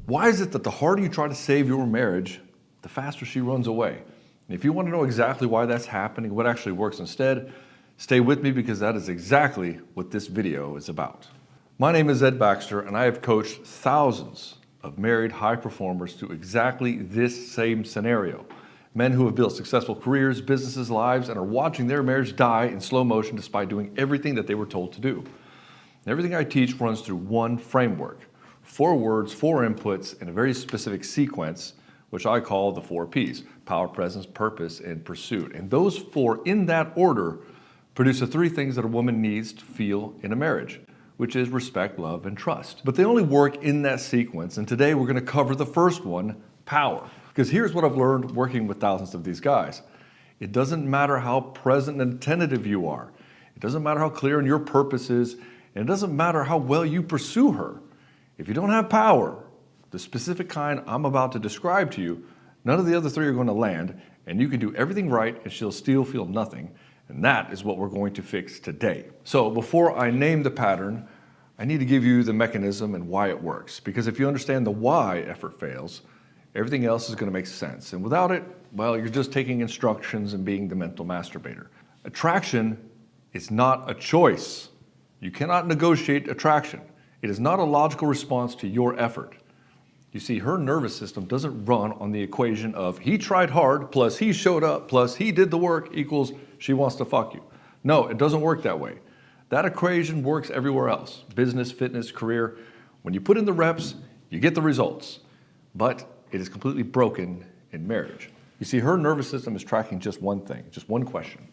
Why is it that the harder you try to save your marriage, the faster she runs away? And if you want to know exactly why that's happening, what actually works instead, stay with me because that is exactly what this video is about. My name is Baxter, and I have coached thousands of married high performers through exactly this same scenario. Men who have built successful careers, businesses, lives, and are watching their marriage die in slow motion despite doing everything that they were told to do. And everything I teach runs through one framework: 4 words, 4 inputs, in a very specific sequence, which I call the 4 Ps: power, presence, purpose, and pursuit. And those 4, in that order, produce the 3 things that a woman needs to feel in a marriage, which is respect, love, and trust. But they only work in that sequence, and today we're going to cover the first one, power. Because here's what I've learned working with thousands of these guys. It doesn't matter how present and attentive you are. It doesn't matter how clear in your purpose is, and it doesn't matter how well you pursue her. If you don't have power, the specific kind I'm about to describe to you, none of the other 3 are going to land, and you can do everything right and she'll still feel nothing. And that is what we're going to fix today. So before I name the pattern, I need to give you the mechanism and why it works. Because if you understand the why effort fails, everything else is going to make sense. And without it, well, you're just taking instructions and being the mental masturbator. Attraction is not a choice. You cannot negotiate attraction. It is not a logical response to your effort. You see, her nervous system doesn't run on the equation of he tried hard plus he showed up plus he did the work equals she wants to fuck you. No, it doesn't work that way. That equation works everywhere else. Business, fitness, career. When you put in the reps, you get the results. But it is completely broken in marriage. You see, her nervous system is tracking just one thing, just one question.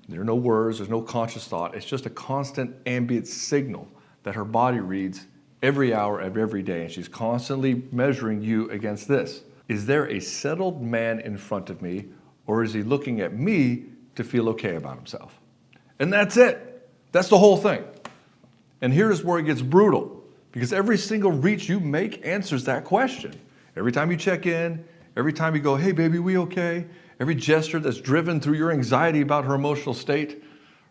There are no words, there's no conscious thought. It's just a constant ambient signal that her body reads every hour of every day, and she's constantly measuring you against this. Is there a settled man in front of me, or is he looking at me to feel okay about himself? And that's it. That's the whole thing. And here's where it gets brutal, because every single reach you make answers that question. Every time you check in, every time you go, hey baby, we okay? Every gesture that's driven through your anxiety about her emotional state,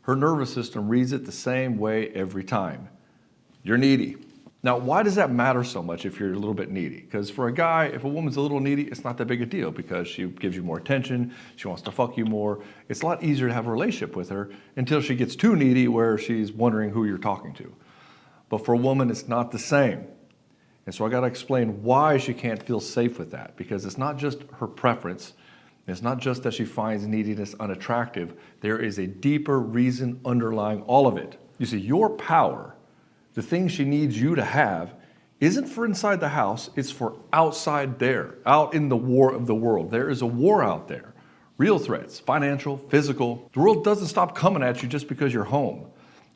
her nervous system reads it the same way every time. You're needy. Now, why does that matter so much if you're a little bit needy? Because for a guy, if a woman's a little needy, it's not that big a deal because she gives you more attention, she wants to fuck you more. It's a lot easier to have a relationship with her until she gets too needy where she's wondering who you're talking to. But for a woman, it's not the same. And so I got to explain why she can't feel safe with that, because it's not just her preference. It's not just that she finds neediness unattractive. There is a deeper reason underlying all of it. You see, your power, the thing she needs you to have, isn't for inside the house, it's for outside there, out in the war of the world. There is a war out there. Real threats, financial, physical. The world doesn't stop coming at you just because you're home.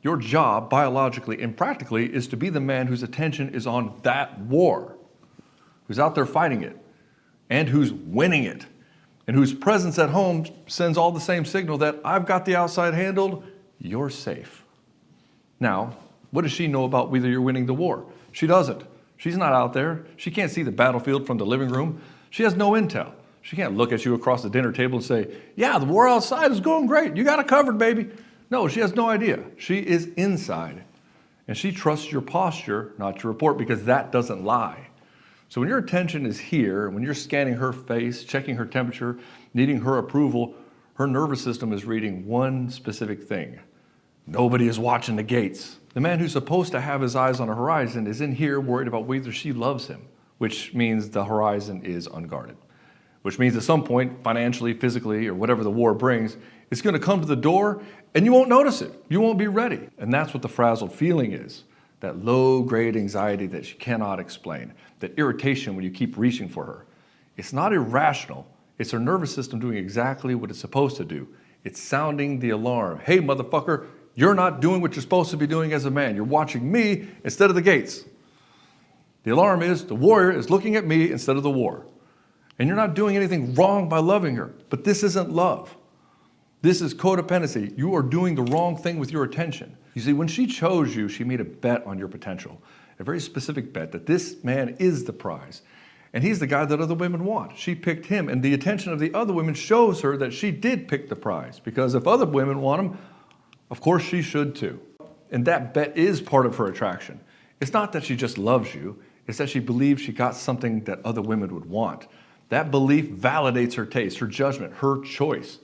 Your job, biologically and practically, is to be the man whose attention is on that war, who's out there fighting it, and who's winning it, and whose presence at home sends all the same signal that I've got the outside handled, you're safe. Now, what does she know about whether you're winning the war? She doesn't. She's not out there. She can't see the battlefield from the living room. She has no intel. She can't look at you across the dinner table and say, yeah, the war outside is going great. You got it covered, baby. No, she has no idea. She is inside. And she trusts your posture, not your report, because that doesn't lie. So when your attention is here, when you're scanning her face, checking her temperature, needing her approval, her nervous system is reading one specific thing. Nobody is watching the gates. The man who's supposed to have his eyes on a horizon is in here worried about whether she loves him, which means the horizon is unguarded. Which means at some point, financially, physically, or whatever the war brings, it's going to come to the door and you won't notice it. You won't be ready. And that's what the frazzled feeling is. That low-grade anxiety that she cannot explain. That irritation when you keep reaching for her. It's not irrational. It's her nervous system doing exactly what it's supposed to do. It's sounding the alarm. Hey, motherfucker, you're not doing what you're supposed to be doing as a man. You're watching me instead of the gates. The alarm is the warrior is looking at me instead of the war. And you're not doing anything wrong by loving her. But this isn't love. This is codependency. You are doing the wrong thing with your attention. You see, when she chose you, she made a bet on your potential. A very specific bet that this man is the prize. And he's the guy that other women want. She picked him, and the attention of the other women shows her that she did pick the prize. Because if other women want him, of course she should too. And that bet is part of her attraction. It's not that she just loves you. It's that she believes she got something that other women would want. That belief validates her taste, her judgment, her choice.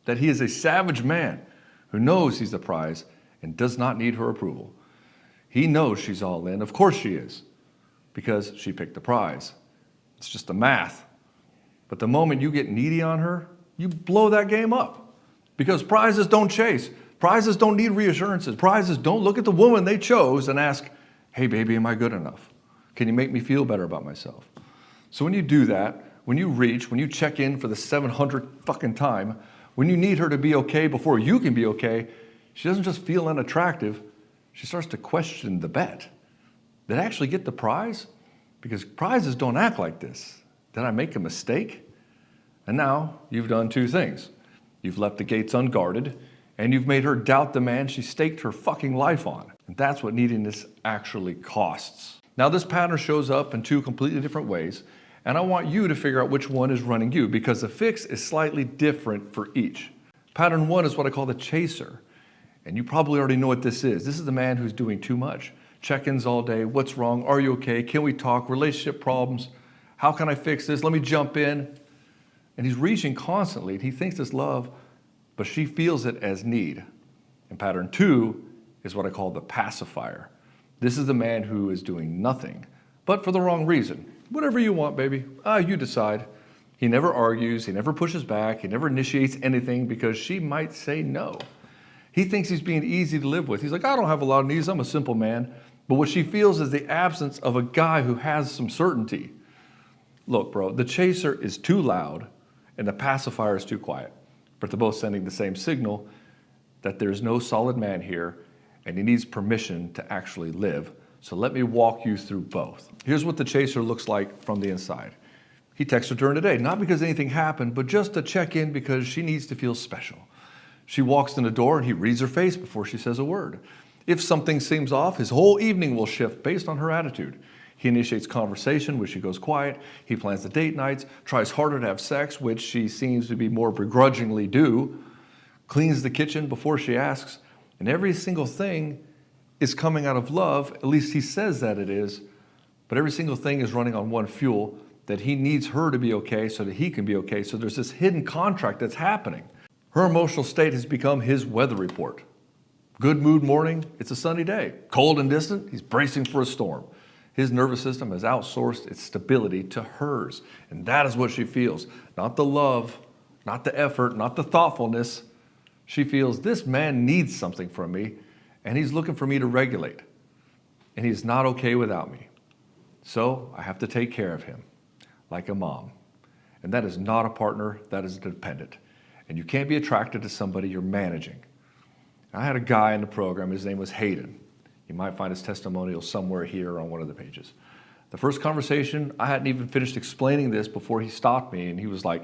That he is a savage man who knows he's the prize and does not need her approval. He knows she's all in. Of course she is, because she picked the prize. It's just the math. But the moment you get needy on her, you blow that game up. Because prizes don't chase. Prizes don't need reassurances. Prizes don't look at the woman they chose and ask, hey baby, am I good enough? Can you make me feel better about myself? So when you do that, when you reach, when you check in for the 700th fucking time, when you need her to be okay before you can be okay, she doesn't just feel unattractive, she starts to question the bet. Did I actually get the prize? Because prizes don't act like this. Did I make a mistake? And now you've done two things. You've left the gates unguarded, and you've made her doubt the man she staked her fucking life on. And that's what neediness actually costs. Now this pattern shows up in two completely different ways, and I want you to figure out which one is running you, because the fix is slightly different for each. Pattern one is what I call the chaser. And you probably already know what this is. This is the man who's doing too much. Check-ins all day. What's wrong? Are you okay? Can we talk? Relationship problems. How can I fix this? Let me jump in. And he's reaching constantly. He thinks it's love, but she feels it as need. And pattern two is what I call the pacifier. This is the man who is doing nothing, but for the wrong reason. Whatever you want, baby. You decide. He never argues. He never pushes back. He never initiates anything because she might say no. He thinks he's being easy to live with. He's like, I don't have a lot of needs. I'm a simple man. But what she feels is the absence of a guy who has some certainty. Look, bro, the chaser is too loud and the pacifier is too quiet. But they're both sending the same signal that there's no solid man here and he needs permission to actually live. So let me walk you through both. Here's what the chaser looks like from the inside. He texts her during the day, not because anything happened, but just to check in because she needs to feel special. She walks in the door and he reads her face before she says a word. If something seems off, his whole evening will shift based on her attitude. He initiates conversation, which she goes quiet. He plans the date nights, tries harder to have sex, which she seems to be more begrudgingly do, cleans the kitchen before she asks, and every single thing is coming out of love, at least he says that it is, but every single thing is running on one fuel, that he needs her to be okay so that he can be okay. So there's this hidden contract that's happening. Her emotional state has become his weather report. Good mood morning, it's a sunny day. Cold and distant, he's bracing for a storm. His nervous system has outsourced its stability to hers. And that is what she feels. Not the love, not the effort, not the thoughtfulness. She feels this man needs something from me and he's looking for me to regulate. And he's not okay without me. So I have to take care of him like a mom. And that is not a partner, that is a dependent. And you can't be attracted to somebody you're managing. I had a guy in the program, his name was Hayden. You might find his testimonial somewhere here on one of the pages. The first conversation, I hadn't even finished explaining this before he stopped me and he was like,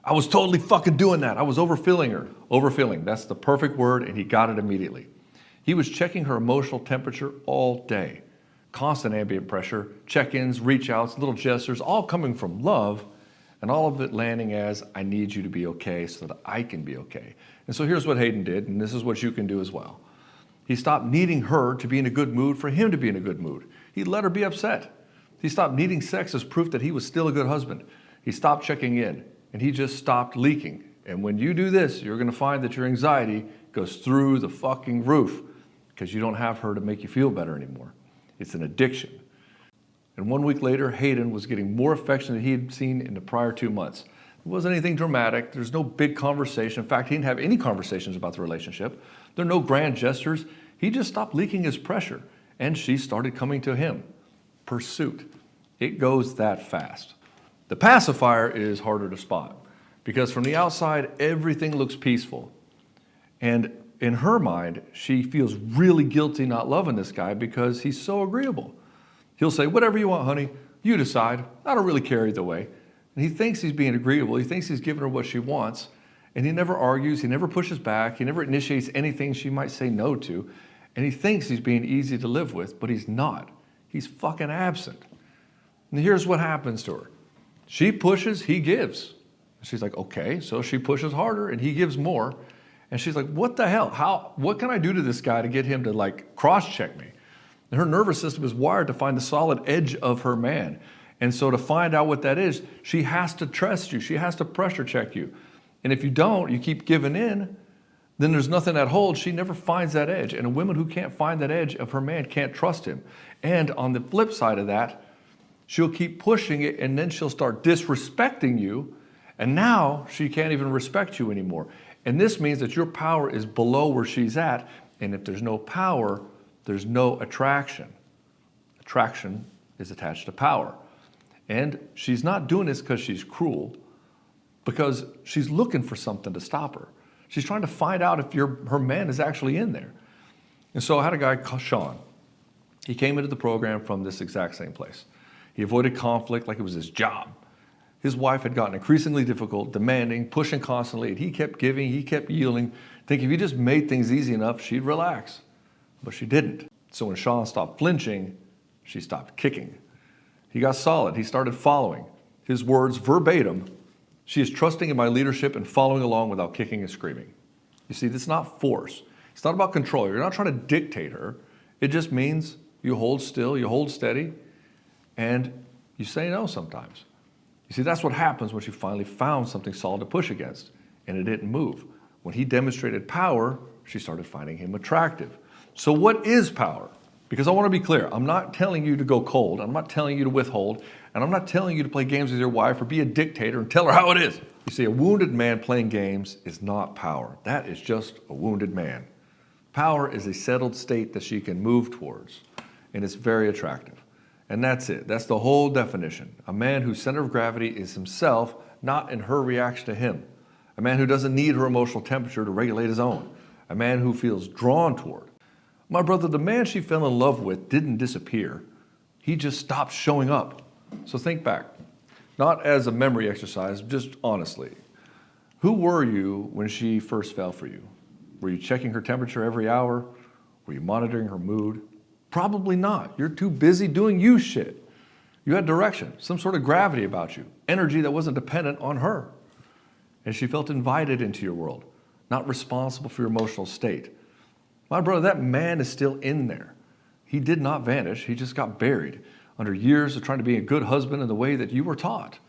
I was totally fucking doing that. I was overfilling her. Overfilling, that's the perfect word, and he got it immediately. He was checking her emotional temperature all day. Constant ambient pressure, check-ins, reach-outs, little gestures, all coming from love, and all of it landing as, I need you to be okay so that I can be okay. And so here's what Hayden did, and this is what you can do as well. He stopped needing her to be in a good mood for him to be in a good mood. He let her be upset. He stopped needing sex as proof that he was still a good husband. He stopped checking in, and he just stopped leaking. And when you do this, you're going to find that your anxiety goes through the fucking roof because you don't have her to make you feel better anymore. It's an addiction. And 1 week later, Hayden was getting more affection than he had seen in the prior 2 months. It wasn't anything dramatic. There's no big conversation. In fact, he didn't have any conversations about the relationship. There are no grand gestures. He just stopped leaking his pressure, and she started coming to him. Pursuit. It goes that fast. The pacifier is harder to spot because from the outside, everything looks peaceful. And in her mind, she feels really guilty not loving this guy because he's so agreeable. He'll say, whatever you want, honey, you decide. I don't really care either way. And he thinks he's being agreeable. He thinks he's giving her what she wants. And he never argues. He never pushes back. He never initiates anything she might say no to. And he thinks he's being easy to live with, but he's not. He's fucking absent. And here's what happens to her. She pushes, he gives. She's like, okay. So she pushes harder and he gives more. And she's like, what the hell? What can I do to this guy to get him to like cross-check me? Her nervous system is wired to find the solid edge of her man. And so to find out what that is, she has to trust you. She has to pressure check you. And if you don't, you keep giving in, then there's nothing that holds. She never finds that edge. And a woman who can't find that edge of her man can't trust him. And on the flip side of that, she'll keep pushing it, and then she'll start disrespecting you. And now she can't even respect you anymore. And this means that your power is below where she's at. And if there's no power, there's no attraction. Attraction is attached to power. And she's not doing this because she's cruel, because she's looking for something to stop her. She's trying to find out if her man is actually in there. And so I had a guy called Sean. He came into the program from this exact same place. He avoided conflict like it was his job. His wife had gotten increasingly difficult, demanding, pushing constantly, and he kept giving, he kept yielding, thinking if he just made things easy enough, she'd relax. But she didn't. So when Sean stopped flinching, she stopped kicking. He got solid. He started following. His words verbatim, she is trusting in my leadership and following along without kicking and screaming. You see, this is not force. It's not about control. You're not trying to dictate her. It just means you hold still, you hold steady, and you say no sometimes. You see, that's what happens when she finally found something solid to push against, and it didn't move. When he demonstrated power, she started finding him attractive. So what is power? Because I want to be clear, I'm not telling you to go cold, I'm not telling you to withhold, and I'm not telling you to play games with your wife or be a dictator and tell her how it is. You see, a wounded man playing games is not power. That is just a wounded man. Power is a settled state that she can move towards, and it's very attractive. And that's it. That's the whole definition. A man whose center of gravity is himself, not in her reaction to him. A man who doesn't need her emotional temperature to regulate his own. A man who feels drawn toward. My brother, the man she fell in love with didn't disappear. He just stopped showing up. So think back. Not as a memory exercise, just honestly. Who were you when she first fell for you? Were you checking her temperature every hour? Were you monitoring her mood? Probably not. You're too busy doing you shit. You had direction, some sort of gravity about you, energy that wasn't dependent on her. And she felt invited into your world, not responsible for your emotional state. My brother, that man is still in there. He did not vanish. He just got buried under years of trying to be a good husband in the way that you were taught.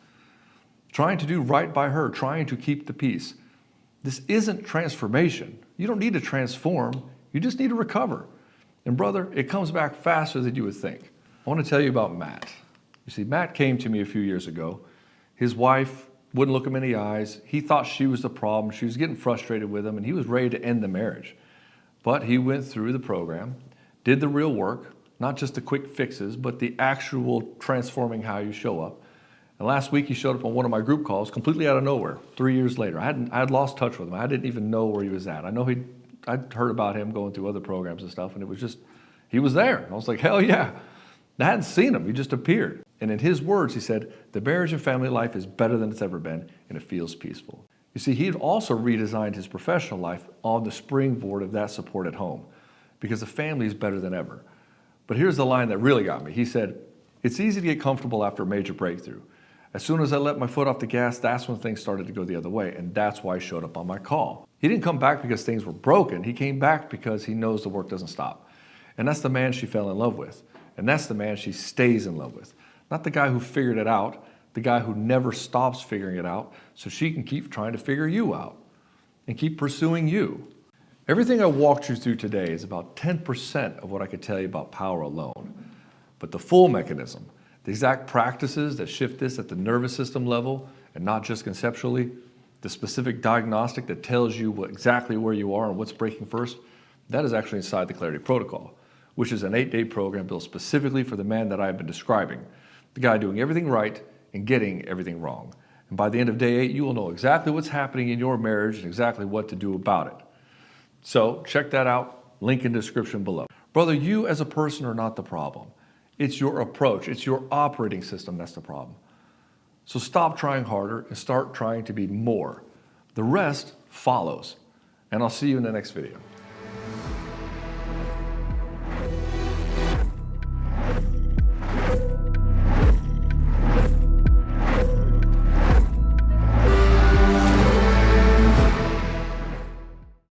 Trying to do right by her, trying to keep the peace. This isn't transformation. You don't need to transform. You just need to recover. And brother, it comes back faster than you would think. I want to tell you about Matt. You see, Matt came to me a few years ago. His wife wouldn't look him in the eyes. He thought she was the problem. She was getting frustrated with him, and he was ready to end the marriage. But he went through the program, did the real work, not just the quick fixes, but the actual transforming how you show up. And last week he showed up on one of my group calls completely out of nowhere, 3 years later. I had lost touch with him. I didn't even know where he was at. I'd heard about him going through other programs and stuff, and it was just, he was there. And I was like, hell yeah. I hadn't seen him. He just appeared. And in his words, he said, the marriage and family life is better than it's ever been, and it feels peaceful. You see, he had also redesigned his professional life on the springboard of that support at home, because the family is better than ever. But here's the line that really got me. He said, it's easy to get comfortable after a major breakthrough. As soon as I let my foot off the gas, that's when things started to go the other way, and that's why he showed up on my call. He didn't come back because things were broken. He came back because he knows the work doesn't stop. And that's the man she fell in love with. And that's the man she stays in love with. Not the guy who figured it out, the guy who never stops figuring it out so she can keep trying to figure you out and keep pursuing you. Everything I walked you through today is about 10% of what I could tell you about power alone. But the full mechanism, the exact practices that shift this at the nervous system level and not just conceptually, the specific diagnostic that tells you exactly where you are and what's breaking first, that is actually inside the Clarity Protocol, which is an 8-day program built specifically for the man that I've been describing, the guy doing everything right and getting everything wrong. And by the end of day 8, you will know exactly what's happening in your marriage and exactly what to do about it. So check that out, link in the description below. Brother, you as a person are not the problem. It's your approach, it's your operating system that's the problem. So stop trying harder and start trying to be more. The rest follows. And I'll see you in the next video.